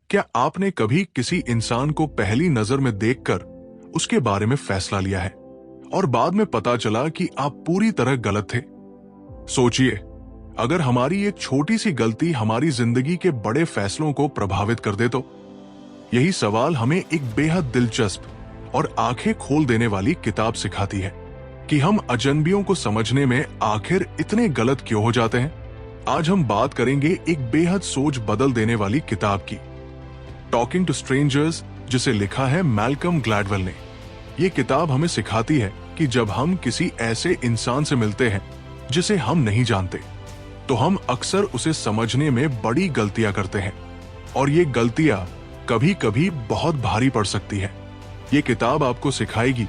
क्या आपने कभी किसी इंसान को पहली नजर में देखकर उसके बारे में फैसला लिया है और बाद में पता चला कि आप पूरी तरह गलत थे? सोचिए, अगर हमारी एक छोटी सी गलती हमारी जिंदगी के बड़े फैसलों को प्रभावित कर दे तो? यही सवाल हमें एक बेहद दिलचस्प और आंखें खोल देने वाली किताब सिखाती है कि हम अजनबियों को समझने में आखिर इतने गलत क्यों हो जाते हैं। आज हम बात करेंगे एक बेहद सोच बदल देने वाली किताब की, टॉकिंग टू स्ट्रेंजर्स, जिसे लिखा है मैल्कम ग्लैडवेल ने। ये किताब हमें सिखाती है कि जब हम किसी ऐसे इंसान से मिलते हैं जिसे हम नहीं जानते, तो हम अक्सर उसे समझने में बड़ी गलतियां करते हैं और ये गलतियां कभी कभी बहुत भारी पड़ सकती है। ये किताब आपको सिखाएगी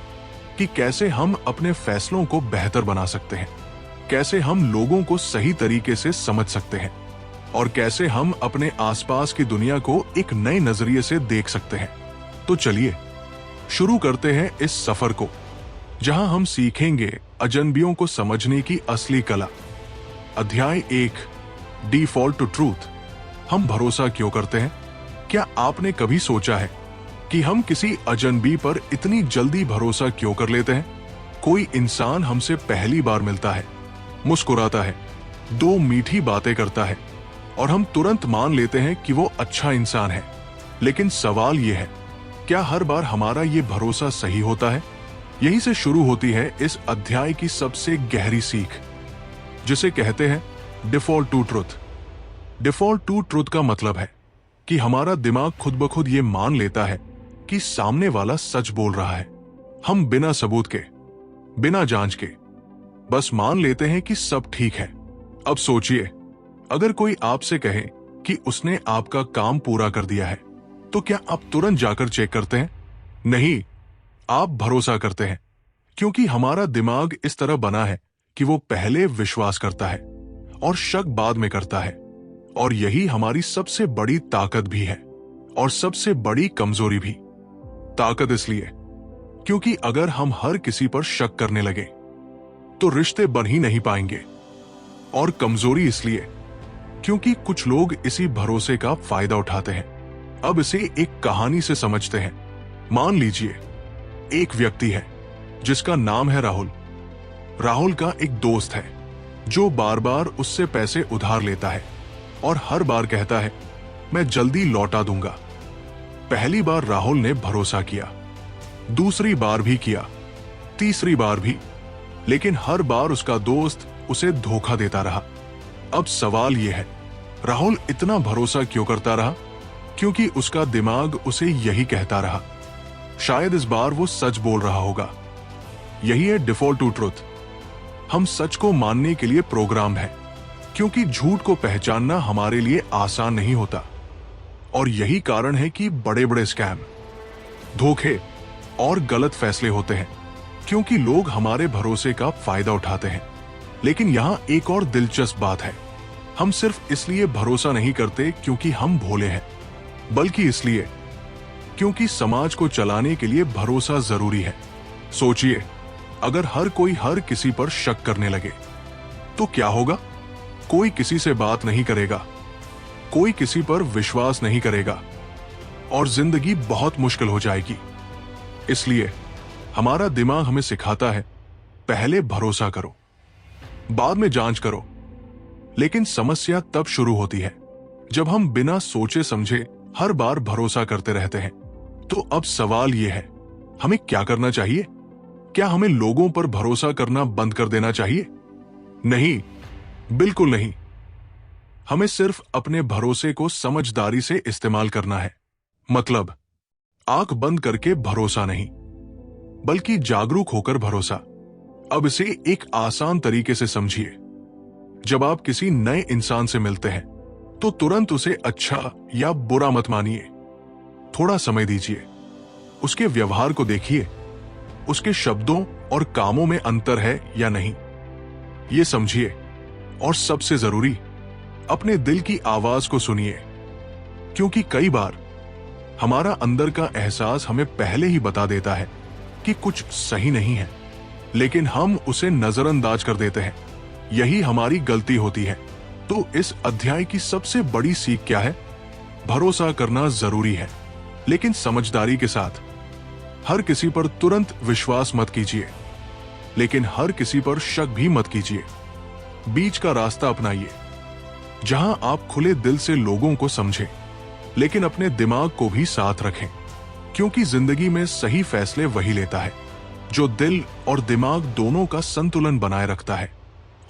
कि कैसे हम अपने फैसलों को बेहतर बना सकते हैं, कैसे हम लोगों को सही तरीके से समझ सकते हैं और कैसे हम अपने आसपास की दुनिया को एक नए नजरिए से देख सकते हैं। तो चलिए शुरू करते हैं इस सफर को, जहां हम सीखेंगे अजनबियों को समझने की असली कला। अध्याय 1, डिफॉल्ट टू ट्रूथ। हम भरोसा क्यों करते हैं? क्या आपने कभी सोचा है कि हम किसी अजनबी पर इतनी जल्दी भरोसा क्यों कर लेते हैं? कोई इंसान हमसे पहली बार मिलता है, मुस्कुराता है, 2 मीठी बातें करता है और हम तुरंत मान लेते हैं कि वो अच्छा इंसान है। लेकिन सवाल ये है, क्या हर बार हमारा ये भरोसा सही होता है? यहीं से शुरू होती है इस अध्याय की सबसे गहरी सीख, जिसे कहते हैं default to truth. Default to truth का मतलब है कि हमारा दिमाग खुद ब खुद ये मान लेता है कि सामने वाला सच बोल रहा है। हम बिना सबूत के, बिना जांच के बस मान लेते हैं कि सब ठीक है। अब सोचिए, अगर कोई आपसे कहे कि उसने आपका काम पूरा कर दिया है, तो क्या आप तुरंत जाकर चेक करते हैं? नहीं, आप भरोसा करते हैं, क्योंकि हमारा दिमाग इस तरह बना है कि वो पहले विश्वास करता है और शक बाद में करता है। और यही हमारी सबसे बड़ी ताकत भी है और सबसे बड़ी कमजोरी भी। ताकत इसलिए क्योंकि अगर हम हर किसी पर शक करने लगे तो रिश्ते बन ही नहीं पाएंगे, और कमजोरी इसलिए क्योंकि कुछ लोग इसी भरोसे का फायदा उठाते हैं। अब इसे एक कहानी से समझते हैं। मान लीजिए एक व्यक्ति है जिसका नाम है राहुल। राहुल का एक दोस्त है जो बार बार उससे पैसे उधार लेता है और हर बार कहता है, मैं जल्दी लौटा दूंगा। पहली बार राहुल ने भरोसा किया, दूसरी बार भी किया, तीसरी बार भी, लेकिन हर बार उसका दोस्त उसे धोखा देता रहा। अब सवाल यह है, राहुल इतना भरोसा क्यों करता रहा? क्योंकि उसका दिमाग उसे यही कहता रहा, शायद इस बार वो सच बोल रहा होगा। यही है डिफॉल्ट टू ट्रुथ। हम सच को मानने के लिए प्रोग्राम है, क्योंकि झूठ को पहचानना हमारे लिए आसान नहीं होता। और यही कारण है कि बड़े बड़े स्कैम, धोखे और गलत फैसले होते हैं, क्योंकि लोग हमारे भरोसे का फायदा उठाते हैं। लेकिन यहां एक और दिलचस्प बात है, हम सिर्फ इसलिए भरोसा नहीं करते क्योंकि हम भोले हैं, बल्कि इसलिए क्योंकि समाज को चलाने के लिए भरोसा जरूरी है। सोचिए, अगर हर कोई हर किसी पर शक करने लगे तो क्या होगा? कोई किसी से बात नहीं करेगा, कोई किसी पर विश्वास नहीं करेगा और जिंदगी बहुत मुश्किल हो जाएगी। इसलिए हमारा दिमाग हमें सिखाता है, पहले भरोसा करो, बाद में जांच करो। लेकिन समस्या तब शुरू होती है जब हम बिना सोचे समझे हर बार भरोसा करते रहते हैं। तो अब सवाल यह है, हमें क्या करना चाहिए? क्या हमें लोगों पर भरोसा करना बंद कर देना चाहिए? नहीं, बिल्कुल नहीं। हमें सिर्फ अपने भरोसे को समझदारी से इस्तेमाल करना है। मतलब, आंख बंद करके भरोसा नहीं, बल्कि जागरूक होकर भरोसा। अब इसे एक आसान तरीके से समझिए। जब आप किसी नए इंसान से मिलते हैं तो तुरंत उसे अच्छा या बुरा मत मानिए। थोड़ा समय दीजिए, उसके व्यवहार को देखिए, उसके शब्दों और कामों में अंतर है या नहीं, ये समझिए। और सबसे जरूरी, अपने दिल की आवाज को सुनिए, क्योंकि कई बार हमारा अंदर का एहसास हमें पहले ही बता देता है कि कुछ सही नहीं है, लेकिन हम उसे नजरअंदाज कर देते हैं। यही हमारी गलती होती है। तो इस अध्याय की सबसे बड़ी सीख क्या है? भरोसा करना जरूरी है, लेकिन समझदारी के साथ। हर किसी पर तुरंत विश्वास मत कीजिए, लेकिन हर किसी पर शक भी मत कीजिए। बीच का रास्ता अपनाइए, जहां आप खुले दिल से लोगों को समझें, लेकिन अपने दिमाग को भी साथ रखें, क्योंकि जिंदगी में सही फैसले वही लेता है जो दिल और दिमाग दोनों का संतुलन बनाए रखता है।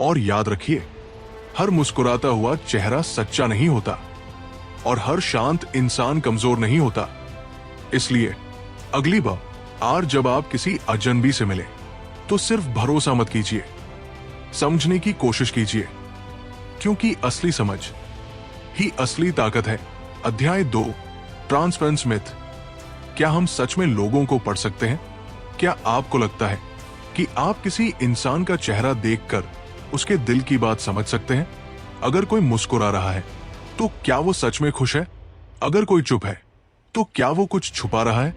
और याद रखिए, हर मुस्कुराता हुआ चेहरा सच्चा नहीं होता और हर शांत इंसान कमजोर नहीं होता। इसलिए अगली बार जब आप किसी अजनबी से मिले तो सिर्फ भरोसा मत कीजिए, समझने की कोशिश कीजिए, क्योंकि असली समझ ही असली ताकत है। अध्याय 2, ट्रांसपेरेंस मिथ। क्या हम सच में लोगों को पढ़ सकते हैं? क्या आपको लगता है कि आप किसी इंसान का चेहरा देखकर उसके दिल की बात समझ सकते हैं? अगर कोई मुस्कुरा रहा है तो क्या वो सच में खुश है? अगर कोई चुप है तो क्या वो कुछ छुपा रहा है?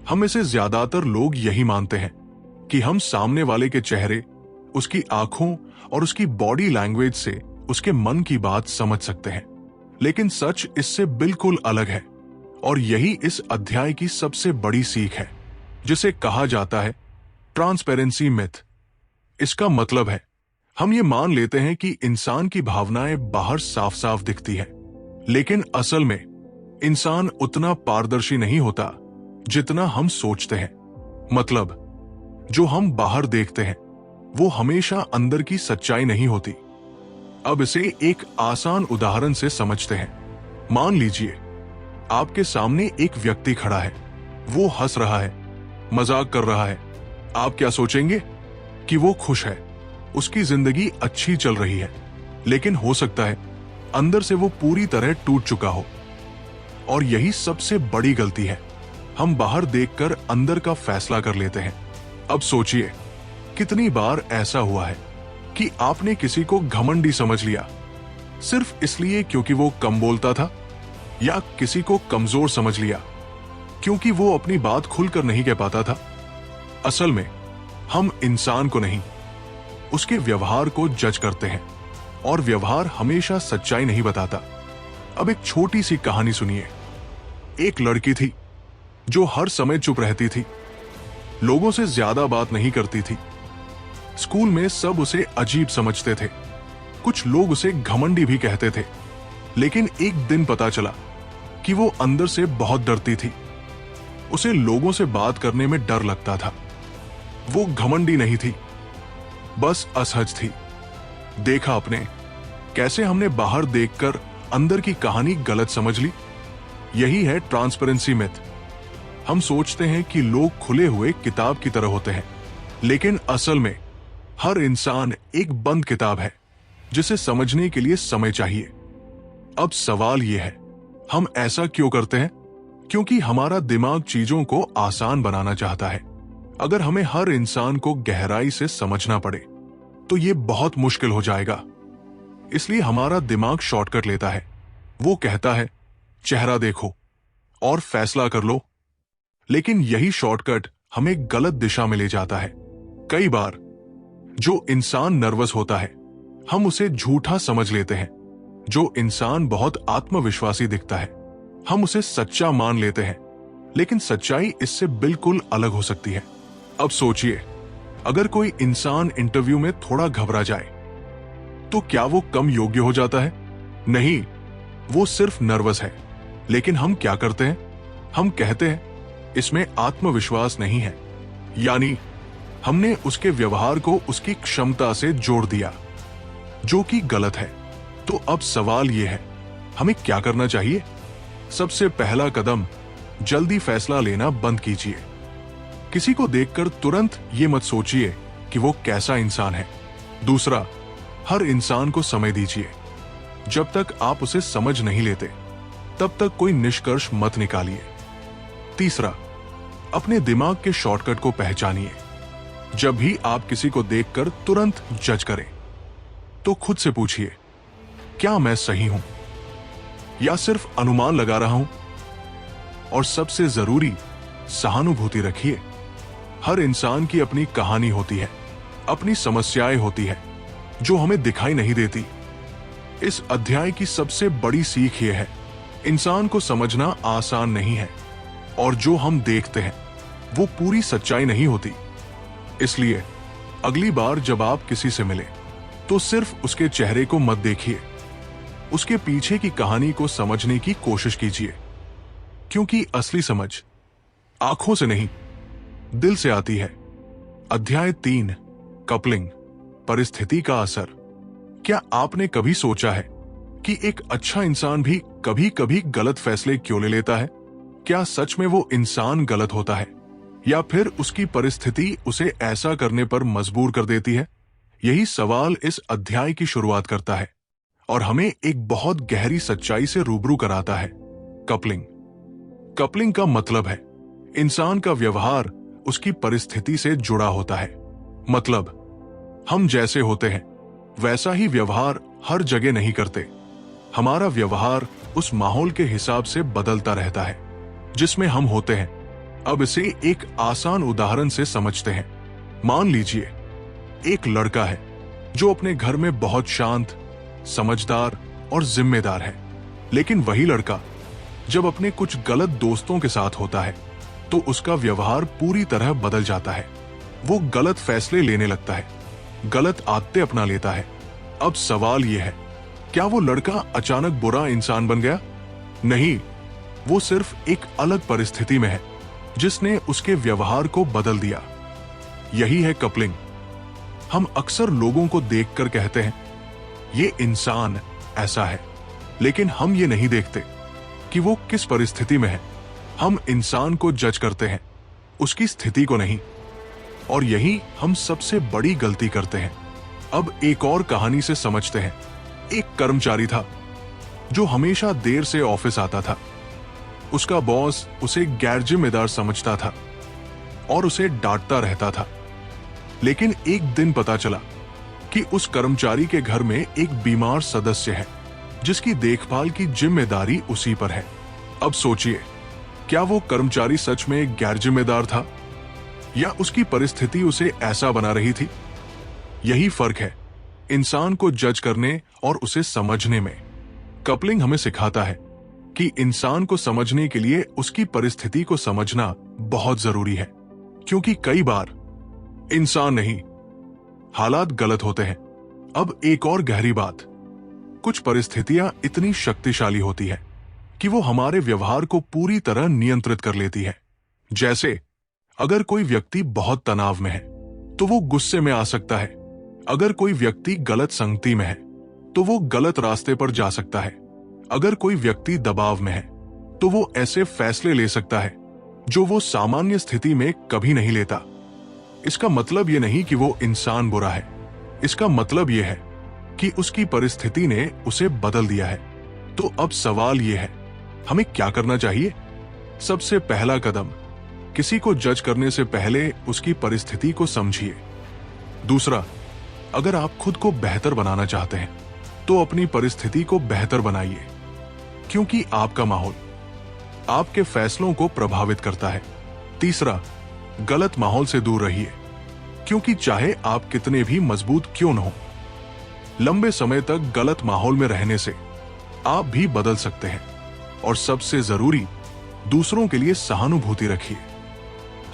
हम में से ज्यादातर लोग यही मानते हैं कि हम सामने वाले के चेहरे, उसकी आंखों और उसकी बॉडी लैंग्वेज से उसके मन की बात समझ सकते हैं। लेकिन सच इससे बिल्कुल अलग है, और यही इस अध्याय की सबसे बड़ी सीख है, जिसे कहा जाता है ट्रांसपेरेंसी मिथ। इसका मतलब है, हम ये मान लेते हैं कि इंसान की भावनाएं बाहर साफ साफ दिखती है, लेकिन असल में इंसान उतना पारदर्शी नहीं होता जितना हम सोचते हैं। मतलब, जो हम बाहर देखते हैं वो हमेशा अंदर की सच्चाई नहीं होती। अब इसे एक आसान उदाहरण से समझते हैं। मान लीजिए आपके सामने एक व्यक्ति खड़ा है, वो हंस रहा है, मजाक कर रहा है। आप क्या सोचेंगे? कि वो खुश है, उसकी जिंदगी अच्छी चल रही है। लेकिन हो सकता है अंदर से वो पूरी तरह टूट चुका हो। और यही सबसे बड़ी गलती है, हम बाहर देखकर अंदर का फैसला कर लेते हैं। अब सोचिए, कितनी बार ऐसा हुआ है कि आपने किसी को घमंडी समझ लिया सिर्फ इसलिए क्योंकि वो कम बोलता था, या किसी को कमजोर समझ लिया क्योंकि वो अपनी बात खुलकर नहीं कह पाता था। असल में हम इंसान को नहीं, उसके व्यवहार को जज करते हैं, और व्यवहार हमेशा सच्चाई नहीं बताता। अब एक छोटी सी कहानी सुनिए। एक लड़की थी जो हर समय चुप रहती थी, लोगों से ज्यादा बात नहीं करती थी। स्कूल में सब उसे अजीब समझते थे, कुछ लोग उसे घमंडी भी कहते थे। लेकिन एक दिन पता चला कि वो अंदर से बहुत डरती थी। उसे लोगों से बात करने में डर लगता था। वो घमंडी नहीं थी, बस असहज थी। देखा आपने कैसे हमने बाहर देखकर अंदर की कहानी गलत समझ ली? यही है ट्रांसपेरेंसी मिथ। हम सोचते हैं कि लोग खुले हुए किताब की तरह होते हैं, लेकिन असल में हर इंसान एक बंद किताब है जिसे समझने के लिए समय चाहिए। अब सवाल यह है, हम ऐसा क्यों करते हैं? क्योंकि हमारा दिमाग चीजों को आसान बनाना चाहता है। अगर हमें हर इंसान को गहराई से समझना पड़े तो यह बहुत मुश्किल हो जाएगा। इसलिए हमारा दिमाग शॉर्टकट लेता है। वो कहता है, चेहरा देखो और फैसला कर लो। लेकिन यही शॉर्टकट हमें गलत दिशा में ले जाता है। कई बार जो इंसान नर्वस होता है, हम उसे झूठा समझ लेते हैं। जो इंसान बहुत आत्मविश्वासी दिखता है, हम उसे सच्चा मान लेते हैं। लेकिन सच्चाई इससे बिल्कुल अलग हो सकती है। अब सोचिए, अगर कोई इंसान इंटरव्यू में थोड़ा घबरा जाए तो क्या वो कम योग्य हो जाता है? नहीं, वो सिर्फ नर्वस है। लेकिन हम क्या करते हैं? हम कहते हैं इसमें आत्मविश्वास नहीं है, यानी हमने उसके व्यवहार को उसकी क्षमता से जोड़ दिया, जो कि गलत है। तो अब सवाल यह है, हमें क्या करना चाहिए? सबसे पहला कदम, जल्दी फैसला लेना बंद कीजिए। किसी को देखकर तुरंत ये मत सोचिए कि वो कैसा इंसान है। दूसरा, हर इंसान को समय दीजिए। जब तक आप उसे समझ नहीं लेते, तब तक कोई निष्कर्ष मत निकालिए। तीसरा, अपने दिमाग के शॉर्टकट को पहचानिए। जब भी आप किसी को देखकर तुरंत जज करें, तो खुद से पूछिए, क्या मैं सही हूं या सिर्फ अनुमान लगा रहा हूं? और सबसे जरूरी, सहानुभूति रखिए। हर इंसान की अपनी कहानी होती है, अपनी समस्याएं होती है जो हमें दिखाई नहीं देती। इस अध्याय की सबसे बड़ी सीख यह है, इंसान को समझना आसान नहीं है और जो हम देखते हैं वो पूरी सच्चाई नहीं होती। इसलिए अगली बार जब आप किसी से मिले तो सिर्फ उसके चेहरे को मत देखिए, उसके पीछे की कहानी को समझने की कोशिश कीजिए, क्योंकि असली समझ आंखों से नहीं दिल से आती है। अध्याय 3, कपलिंग, परिस्थिति का असर। क्या आपने कभी सोचा है कि एक अच्छा इंसान भी कभी कभी गलत फैसले क्यों ले लेता है? क्या सच में वो इंसान गलत होता है या फिर उसकी परिस्थिति उसे ऐसा करने पर मजबूर कर देती है? यही सवाल इस अध्याय की शुरुआत करता है और हमें एक बहुत गहरी सच्चाई से रूबरू कराता है। कपलिंग। कपलिंग का मतलब है इंसान का व्यवहार उसकी परिस्थिति से जुड़ा होता है। मतलब हम जैसे होते हैं वैसा ही व्यवहार हर जगह नहीं करते। हमारा व्यवहार उस माहौल के हिसाब से बदलता रहता है जिसमें हम होते हैं। अब इसे एक आसान उदाहरण से समझते हैं। मान लीजिए एक लड़का है जो अपने घर में बहुत शांत, समझदार और जिम्मेदार है, लेकिन वही लड़का जब अपने कुछ गलत दोस्तों के साथ होता है तो उसका व्यवहार पूरी तरह बदल जाता है। वो गलत फैसले लेने लगता है, गलत आदतें अपना लेता है। अब सवाल यह है, क्या वो लड़का अचानक बुरा इंसान बन गया? नहीं, वो सिर्फ एक अलग परिस्थिति में है जिसने उसके व्यवहार को बदल दिया। यही है कपलिंग। हम अक्सर लोगों को देखकर कहते हैं ये इंसान ऐसा है, लेकिन हम ये नहीं देखते कि वो किस परिस्थिति में है। हम इंसान को जज करते हैं, उसकी स्थिति को नहीं, और यही हम सबसे बड़ी गलती करते हैं। अब एक और कहानी से समझते हैं। एक कर्मचारी था जो हमेशा देर से ऑफिस आता था। उसका बॉस उसे गैर जिम्मेदार समझता था और उसे डांटता रहता था। लेकिन एक दिन पता चला कि उस कर्मचारी के घर में एक बीमार सदस्य है जिसकी देखभाल की जिम्मेदारी उसी पर है। अब सोचिए, क्या वो कर्मचारी सच में गैर जिम्मेदार था या उसकी परिस्थिति उसे ऐसा बना रही थी? यही फर्क है इंसान को जज करने और उसे समझने में। कपलिंग हमें सिखाता है कि इंसान को समझने के लिए उसकी परिस्थिति को समझना बहुत जरूरी है, क्योंकि कई बार इंसान नहीं, हालात गलत होते हैं। अब एक और गहरी बात, कुछ परिस्थितियां इतनी शक्तिशाली होती है कि वो हमारे व्यवहार को पूरी तरह नियंत्रित कर लेती है। जैसे अगर कोई व्यक्ति बहुत तनाव में है तो वो गुस्से में आ सकता है। अगर कोई व्यक्ति गलत संगति में है तो वो गलत रास्ते पर जा सकता है। अगर कोई व्यक्ति दबाव में है तो वो ऐसे फैसले ले सकता है जो वो सामान्य स्थिति में कभी नहीं लेता। इसका मतलब ये नहीं कि वो इंसान बुरा है, इसका मतलब ये है कि उसकी परिस्थिति ने उसे बदल दिया है। तो अब सवाल ये है, हमें क्या करना चाहिए? सबसे पहला कदम, किसी को जज करने से पहले उसकी परिस्थिति को समझिए। दूसरा, अगर आप खुद को बेहतर बनाना चाहते हैं तो अपनी परिस्थिति को बेहतर बनाइए, क्योंकि आपका माहौल आपके फैसलों को प्रभावित करता है। तीसरा, गलत माहौल से दूर रहिए, क्योंकि चाहे आप कितने भी मजबूत क्यों न हो, लंबे समय तक गलत माहौल में रहने से आप भी बदल सकते हैं। और सबसे जरूरी, दूसरों के लिए सहानुभूति रखिए।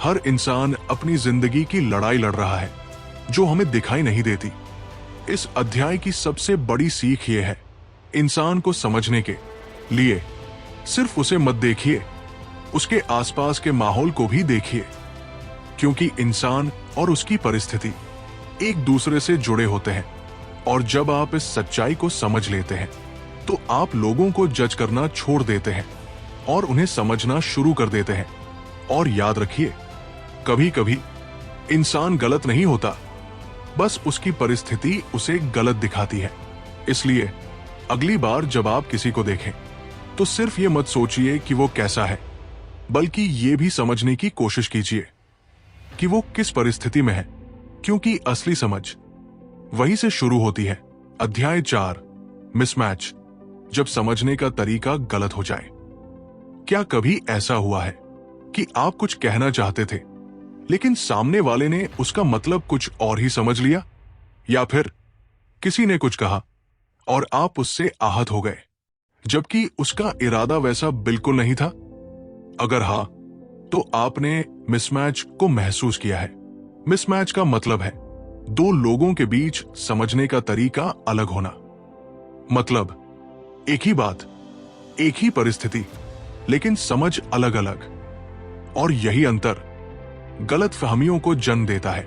हर इंसान अपनी जिंदगी की लड़ाई लड़ रहा है जो हमें दिखाई नहीं देती। इस अध्याय की सबसे बड़ी सीख यह है, इंसान को समझने के लिए सिर्फ उसे मत देखिए, उसके आसपास के माहौल को भी देखिए, क्योंकि इंसान और उसकी परिस्थिति एक दूसरे से जुड़े होते हैं। और जब आप इस सच्चाई को समझ लेते हैं तो आप लोगों को जज करना छोड़ देते हैं और उन्हें समझना शुरू कर देते हैं। और याद रखिए, कभी कभी इंसान गलत नहीं होता, बस उसकी परिस्थिति उसे गलत दिखाती है। इसलिए अगली बार जब आप किसी को देखें तो सिर्फ ये मत सोचिए कि वो कैसा है, बल्कि ये भी समझने की कोशिश कीजिए कि वो किस परिस्थिति में है, क्योंकि असली समझ वहीं से शुरू होती है। अध्याय 4, मिसमैच, जब समझने का तरीका गलत हो जाए। क्या कभी ऐसा हुआ है कि आप कुछ कहना चाहते थे लेकिन सामने वाले ने उसका मतलब कुछ और ही समझ लिया, या फिर किसी ने कुछ कहा और आप उससे आहत हो गए? जबकि उसका इरादा वैसा बिल्कुल नहीं था? अगर हाँ, तो आपने मिसमैच को महसूस किया है। मिसमैच का मतलब है दो लोगों के बीच समझने का तरीका अलग होना। मतलब एक ही बात, एक ही परिस्थिति, लेकिन समझ अलग अलग। और यही अंतर गलतफहमियों को जन्म देता है।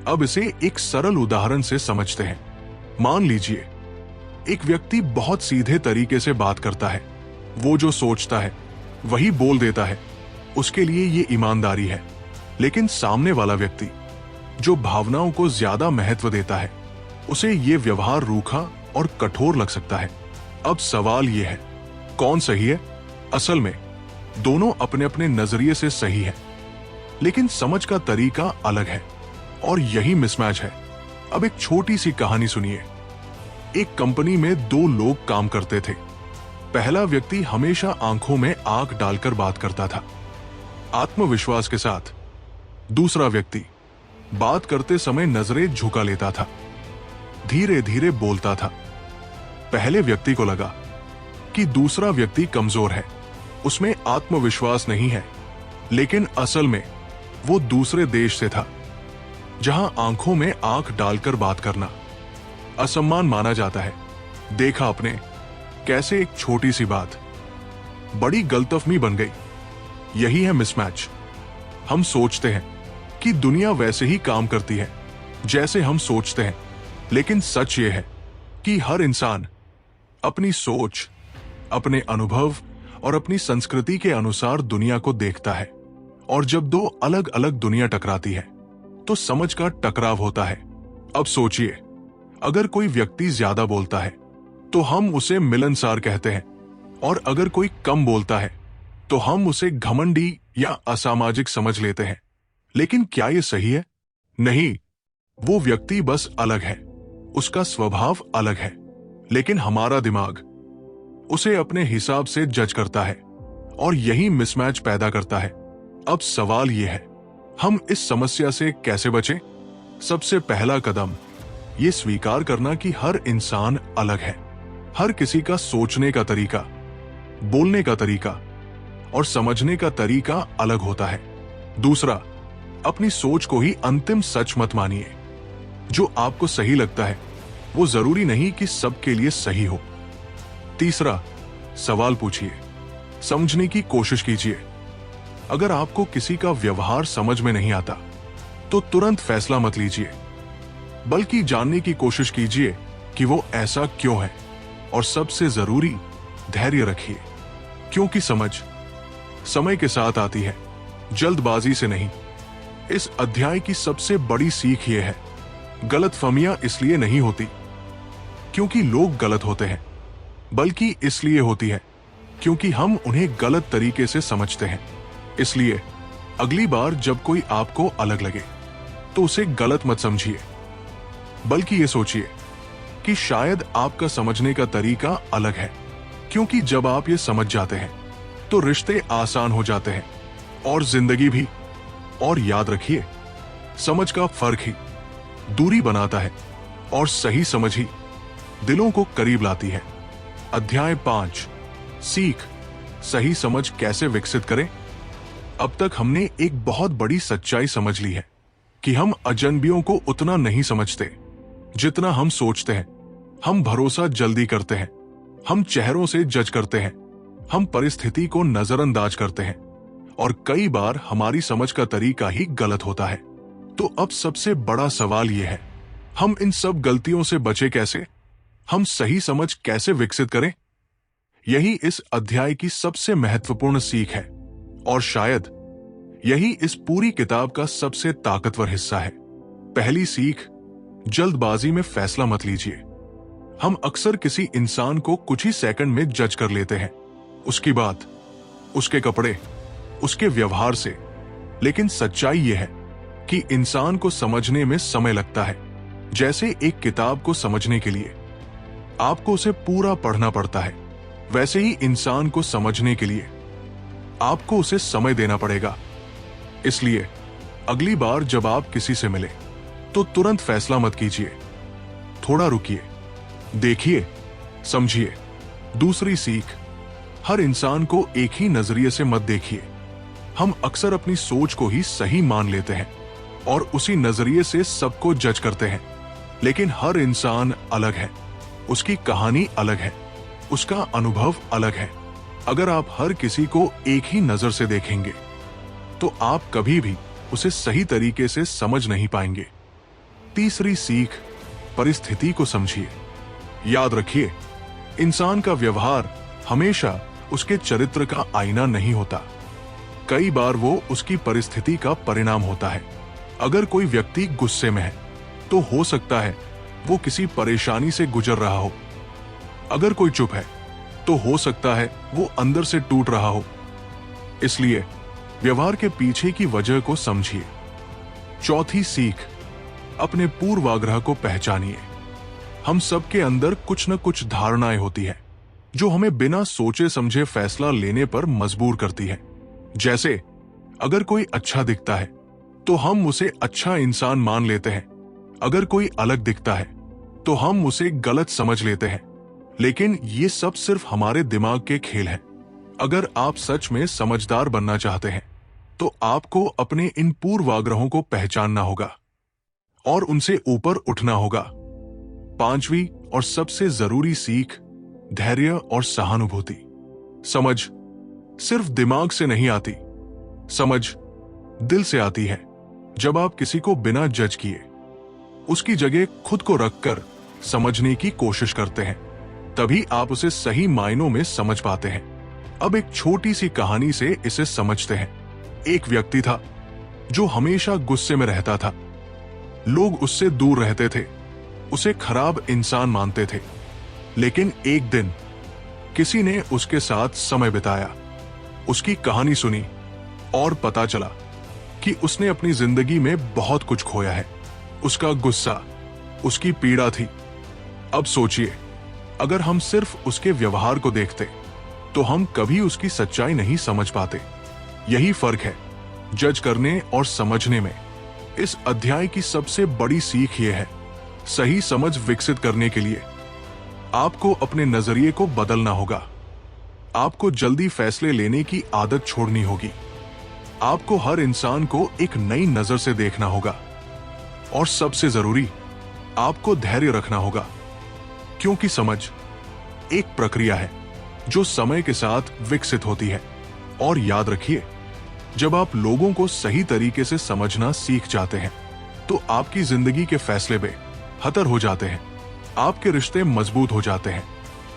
अब इसे एक सरल उदाहरण से समझते हैं। मान लीजिए एक व्यक्ति बहुत सीधे तरीके से बात करता है। वो जो सोचता है वही बोल देता है। उसके लिए ये ईमानदारी है। लेकिन सामने वाला व्यक्ति जो भावनाओं को ज्यादा महत्व देता है, उसे ये व्यवहार रूखा और कठोर लग सकता है। अब सवाल ये है, कौन सही है? असल में दोनों अपने अपने नजरिए से सही है, लेकिन समझ का तरीका अलग है। और यही मिसमैच है। अब एक छोटी सी कहानी सुनिए। एक कंपनी में दो लोग काम करते थे। पहला व्यक्ति हमेशा आंखों में आंख डालकर बात करता था, आत्मविश्वास के साथ। दूसरा व्यक्ति बात करते समय नजरें झुका लेता था, धीरे धीरे बोलता था। पहले व्यक्ति को लगा कि दूसरा व्यक्ति कमजोर है, उसमें आत्मविश्वास नहीं है। लेकिन असल में वो दूसरे देश से था, जहां आंखों में आंख डालकर बात करना असम्मान माना जाता है। देखा आपने कैसे एक छोटी सी बात बड़ी गलतफहमी बन गई। यही है मिसमैच। हम सोचते हैं कि दुनिया वैसे ही काम करती है जैसे हम सोचते हैं, लेकिन सच ये है कि हर इंसान अपनी सोच, अपने अनुभव और अपनी संस्कृति के अनुसार दुनिया को देखता है। और जब दो अलग अलग दुनिया टकराती है तो समझ का टकराव होता है। अब सोचिए, अगर कोई व्यक्ति ज्यादा बोलता है तो हम उसे मिलनसार कहते हैं, और अगर कोई कम बोलता है तो हम उसे घमंडी या असामाजिक समझ लेते हैं। लेकिन क्या यह सही है? नहीं, वो व्यक्ति बस अलग है, उसका स्वभाव अलग है, लेकिन हमारा दिमाग उसे अपने हिसाब से जज करता है, और यही मिसमैच पैदा करता है। अब सवाल यह है, हम इस समस्या से कैसे बचें? सबसे पहला कदम ये स्वीकार करना कि हर इंसान अलग है। हर किसी का सोचने का तरीका, बोलने का तरीका और समझने का तरीका अलग होता है। दूसरा, अपनी सोच को ही अंतिम सच मत मानिए। जो आपको सही लगता है वो जरूरी नहीं कि सबके लिए सही हो। तीसरा, सवाल पूछिए, समझने की कोशिश कीजिए। अगर आपको किसी का व्यवहार समझ में नहीं आता तो तुरंत फैसला मत लीजिए, बल्कि जानने की कोशिश कीजिए कि वो ऐसा क्यों है। और सबसे जरूरी, धैर्य रखिए, क्योंकि समझ समय के साथ आती है, जल्दबाजी से नहीं। इस अध्याय की सबसे बड़ी सीख यह है, गलतफहमियां इसलिए नहीं होती क्योंकि लोग गलत होते हैं, बल्कि इसलिए होती है क्योंकि हम उन्हें गलत तरीके से समझते हैं। इसलिए अगली बार जब कोई आपको अलग लगे तो उसे गलत मत समझिए, बल्कि ये सोचिए कि शायद आपका समझने का तरीका अलग है। क्योंकि जब आप ये समझ जाते हैं तो रिश्ते आसान हो जाते हैं, और जिंदगी भी। और याद रखिए, समझ का फर्क ही दूरी बनाता है, और सही समझ ही दिलों को करीब लाती है। अध्याय 5, सीख, सही समझ कैसे विकसित करें। अब तक हमने एक बहुत बड़ी सच्चाई समझ ली है कि हम अजनबियों को उतना नहीं समझते जितना हम सोचते हैं। हम भरोसा जल्दी करते हैं, हम चेहरों से जज करते हैं, हम परिस्थिति को नजरअंदाज करते हैं, और कई बार हमारी समझ का तरीका ही गलत होता है। तो अब सबसे बड़ा सवाल यह है, हम इन सब गलतियों से बचे कैसे? हम सही समझ कैसे विकसित करें? यही इस अध्याय की सबसे महत्वपूर्ण सीख है, और शायद यही इस पूरी किताब का सबसे ताकतवर हिस्सा है। पहली सीख, जल्दबाजी में फैसला मत लीजिए। हम अक्सर किसी इंसान को कुछ ही सेकंड में जज कर लेते हैं, उसकी बात, उसके कपड़े, उसके व्यवहार से। लेकिन सच्चाई यह है कि इंसान को समझने में समय लगता है। जैसे एक किताब को समझने के लिए आपको उसे पूरा पढ़ना पड़ता है, वैसे ही इंसान को समझने के लिए आपको उसे समय देना पड़ेगा। इसलिए अगली बार जब आप किसी से मिले तो तुरंत फैसला मत कीजिए। थोड़ा रुकिए, देखिए, समझिए, दूसरी सीख, हर इंसान को एक ही नजरिए से मत देखिए। हम अक्सर अपनी सोच को ही सही मान लेते हैं और उसी नजरिए से सबको जज करते हैं। लेकिन हर इंसान अलग है, उसकी कहानी अलग है, उसका अनुभव अलग है। अगर आप हर किसी को एक ही नजर से देखेंगे तो आप कभी भी उसे सही तरीके से समझ नहीं पाएंगे। तीसरी सीख, परिस्थिति को समझिए। याद रखिए, इंसान का व्यवहार हमेशा उसके चरित्र का आईना नहीं होता। कई बार वो उसकी परिस्थिति का परिणाम होता है। अगर कोई व्यक्ति गुस्से में है तो हो सकता है वो किसी परेशानी से गुजर रहा हो। अगर कोई चुप है तो हो सकता है वो अंदर से टूट रहा हो। इसलिए व्यवहार के पीछे की वजह को समझिए। चौथी सीख, अपने पूर्वाग्रह को पहचानिए। हम सबके अंदर कुछ न कुछ धारणाएं होती है जो हमें बिना सोचे समझे फैसला लेने पर मजबूर करती है। जैसे अगर कोई अच्छा दिखता है तो हम उसे अच्छा इंसान मान लेते हैं। अगर कोई अलग दिखता है तो हम उसे गलत समझ लेते हैं। लेकिन ये सब सिर्फ हमारे दिमाग के खेल हैं। अगर आप सच में समझदार बनना चाहते हैं तो आपको अपने इन पूर्वाग्रहों को पहचानना होगा और उनसे ऊपर उठना होगा। पांचवी और सबसे जरूरी सीख, धैर्य और सहानुभूति। समझ सिर्फ दिमाग से नहीं आती, समझ दिल से आती है। जब आप किसी को बिना जज किए उसकी जगह खुद को रखकर समझने की कोशिश करते हैं, तभी आप उसे सही मायनों में समझ पाते हैं। अब एक छोटी सी कहानी से इसे समझते हैं। एक व्यक्ति था जो हमेशा गुस्से में रहता था। लोग उससे दूर रहते थे, उसे खराब इंसान मानते थे। लेकिन एक दिन किसी ने उसके साथ समय बिताया, उसकी कहानी सुनी और पता चला कि उसने अपनी जिंदगी में बहुत कुछ खोया है। उसका गुस्सा उसकी पीड़ा थी। अब सोचिए, अगर हम सिर्फ उसके व्यवहार को देखते तो हम कभी उसकी सच्चाई नहीं समझ पाते। यही फर्क है जज करने और समझने में। इस अध्याय की सबसे बड़ी सीख यह है, सही समझ विकसित करने के लिए आपको अपने नजरिए को बदलना होगा। आपको जल्दी फैसले लेने की आदत छोड़नी होगी। आपको हर इंसान को एक नई नजर से देखना होगा और सबसे जरूरी, आपको धैर्य रखना होगा, क्योंकि समझ एक प्रक्रिया है जो समय के साथ विकसित होती है। और याद रखिए, जब आप लोगों को सही तरीके से समझना सीख जाते हैं तो आपकी जिंदगी के फैसले बेहतर हो जाते हैं, आपके रिश्ते मजबूत हो जाते हैं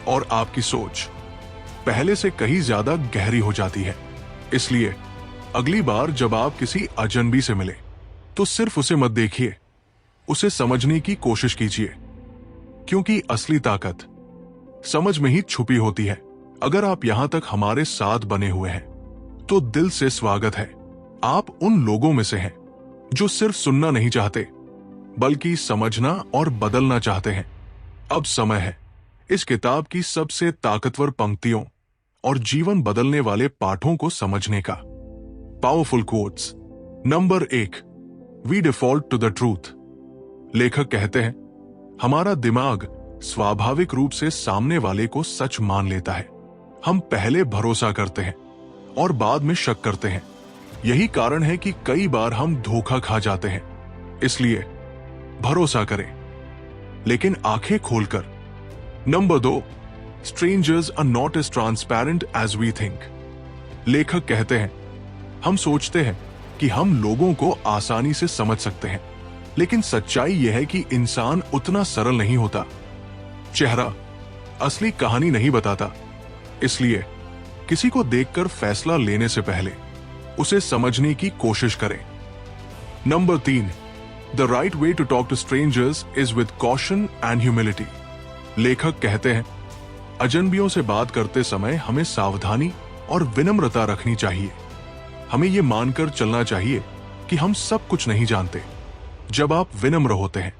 और आपकी सोच पहले से कहीं ज्यादा गहरी हो जाती है। इसलिए अगली बार जब आप किसी अजनबी से मिले तो सिर्फ उसे मत देखिए, उसे समझने की कोशिश कीजिए, क्योंकि असली ताकत समझ में ही छुपी होती है। अगर आप यहां तक हमारे साथ बने हुए हैं तो दिल से स्वागत है। आप उन लोगों में से हैं जो सिर्फ सुनना नहीं चाहते बल्कि समझना और बदलना चाहते हैं। अब समय है इस किताब की सबसे ताकतवर पंक्तियों और जीवन बदलने वाले पाठों को समझने का। Powerful quotes. Number 1, we default to the truth. लेखक कहते हैं, हमारा दिमाग स्वाभाविक रूप से सामने वाले को सच मान लेता है। हम पहले भरोसा करते हैं और बाद में शक करते हैं। यही कारण है कि कई बार हम धोखा खा जाते हैं। इसलिए भरोसा करें, लेकिन आंखें खोलकर। Number 2, strangers are not as transparent as we think. लेखक कहते हैं, हम सोचते हैं कि हम लोगों को आसानी से समझ सकते हैं, लेकिन सच्चाई यह है कि इंसान उतना सरल नहीं होता। चेहरा असली कहानी नहीं बताता। इसलिए किसी को देखकर फैसला लेने से पहले उसे समझने की कोशिश करें। Number 3, the right way to talk to strangers is with caution and humility. लेखक कहते हैं, अजनबियों से बात करते समय हमें सावधानी और विनम्रता रखनी चाहिए। हमें यह मानकर चलना चाहिए कि हम सब कुछ नहीं जानते। जब आप विनम्र होते हैं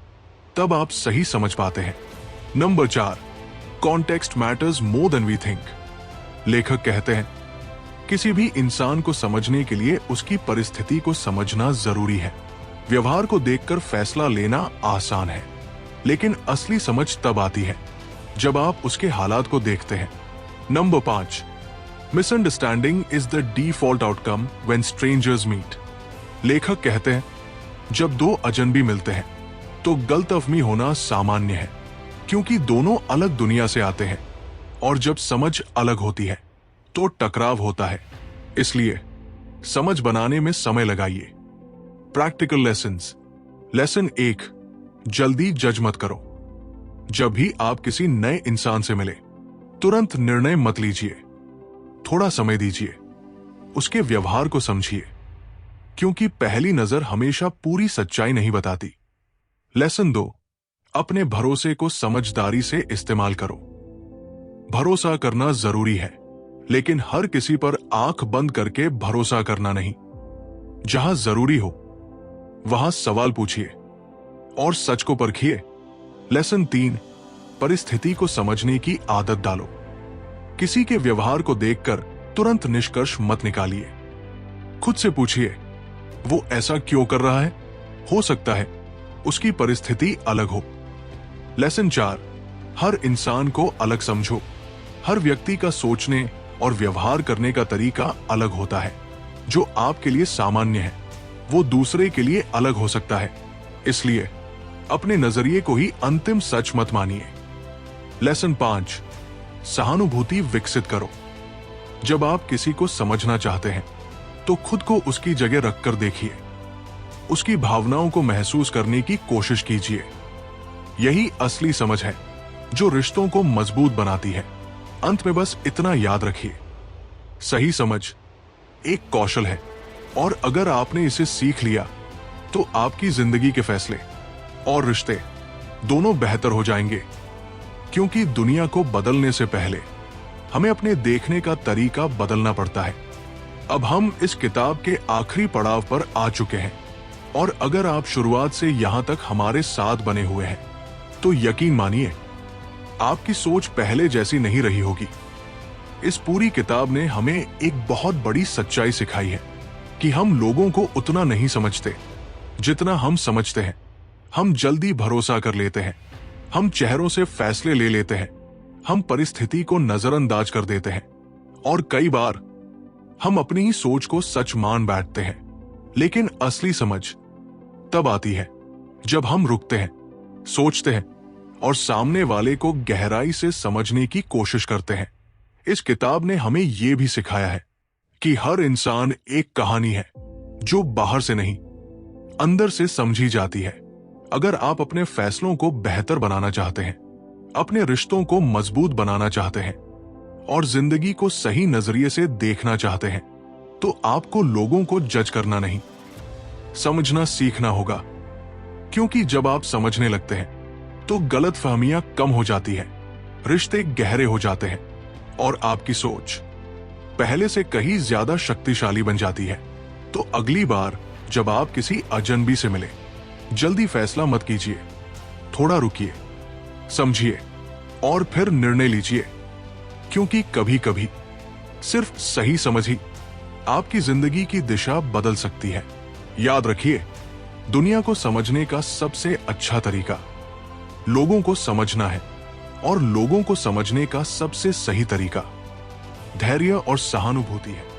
तब आप सही समझ पाते हैं। Number 4, context matters more than we think. लेखक कहते हैं, किसी भी इंसान को समझने के लिए उसकी परिस्थिति को समझना जरूरी है। व्यवहार को देखकर फैसला लेना आसान है, लेकिन असली समझ तब आती है जब आप उसके हालात को देखते हैं number 5, misunderstanding is the default outcome when strangers meet. लेखक कहते हैं, जब दो अजनबी मिलते हैं तो गलतफहमी होना सामान्य है, क्योंकि दोनों अलग दुनिया से आते हैं और जब समझ अलग होती है तो टकराव होता है। इसलिए समझ बनाने में समय लगाइए। Practical lessons. लेसन 1, जल्दी जज मत करो। जब भी आप किसी नए इंसान से मिले, तुरंत निर्णय मत लीजिए। थोड़ा समय दीजिए, उसके व्यवहार को समझिए, क्योंकि पहली नजर हमेशा पूरी सच्चाई नहीं बताती। लेसन 2, अपने भरोसे को समझदारी से इस्तेमाल करो। भरोसा करना जरूरी है, लेकिन हर किसी पर आंख बंद करके भरोसा करना नहीं। जहां जरूरी हो वहां सवाल पूछिए और सच को परखिए। लेसन 3, परिस्थिति को समझने की आदत डालो। किसी के व्यवहार को देखकर तुरंत निष्कर्ष मत निकालिए। खुद से पूछिए, वो ऐसा क्यों कर रहा है? हो सकता है उसकी परिस्थिति अलग हो। लेसन 4, हर इंसान को अलग समझो। हर व्यक्ति का सोचने और व्यवहार करने का तरीका अलग होता है। जो आपके लिए सामान्य है वो दूसरे के लिए अलग हो सकता है। इसलिए अपने नजरिए को ही अंतिम सच मत मानिए। लेसन 5, सहानुभूति विकसित करो। जब आप किसी को समझना चाहते हैं तो खुद को उसकी जगह रखकर देखिए। उसकी भावनाओं को महसूस करने की कोशिश कीजिए। यही असली समझ है जो रिश्तों को मजबूत बनाती है। अंत में बस इतना याद रखिए, सही समझ एक कौशल है, और अगर आपने इसे सीख लिया तो आपकी जिंदगी के फैसले और रिश्ते दोनों बेहतर हो जाएंगे। क्योंकि दुनिया को बदलने से पहले हमें अपने देखने का तरीका बदलना पड़ता है। अब हम इस किताब के आखिरी पड़ाव पर आ चुके हैं, और अगर आप शुरुआत से यहां तक हमारे साथ बने हुए हैं तो यकीन मानिए आपकी सोच पहले जैसी नहीं रही होगी। इस पूरी किताब ने हमें एक बहुत बड़ी सच्चाई सिखाई है कि हम लोगों को उतना नहीं समझते जितना हम समझते हैं। हम जल्दी भरोसा कर लेते हैं, हम चेहरों से फैसले ले लेते हैं, हम परिस्थिति को नजरअंदाज कर देते हैं, और कई बार हम अपनी ही सोच को सच मान बैठते हैं। लेकिन असली समझ तब आती है जब हम रुकते हैं, सोचते हैं और सामने वाले को गहराई से समझने की कोशिश करते हैं। इस किताब ने हमें यह भी सिखाया है कि हर इंसान एक कहानी है जो बाहर से नहीं, अंदर से समझी जाती है। अगर आप अपने फैसलों को बेहतर बनाना चाहते हैं, अपने रिश्तों को मजबूत बनाना चाहते हैं और जिंदगी को सही नजरिए से देखना चाहते हैं, तो आपको लोगों को जज करना नहीं, समझना सीखना होगा। क्योंकि जब आप समझने लगते हैं तो गलतफहमियां कम हो जाती है, रिश्ते गहरे हो जाते हैं और आपकी सोच पहले से कहीं ज्यादा शक्तिशाली बन जाती है। तो अगली बार जब आप किसी अजनबी से मिले, जल्दी फैसला मत कीजिए। थोड़ा रुकिए, समझिए और फिर निर्णय लीजिए, क्योंकि कभी कभी सिर्फ सही समझ ही आपकी जिंदगी की दिशा बदल सकती है। याद रखिए, दुनिया को समझने का सबसे अच्छा तरीका लोगों को समझना है, और लोगों को समझने का सबसे सही तरीका धैर्य और सहानुभूति है।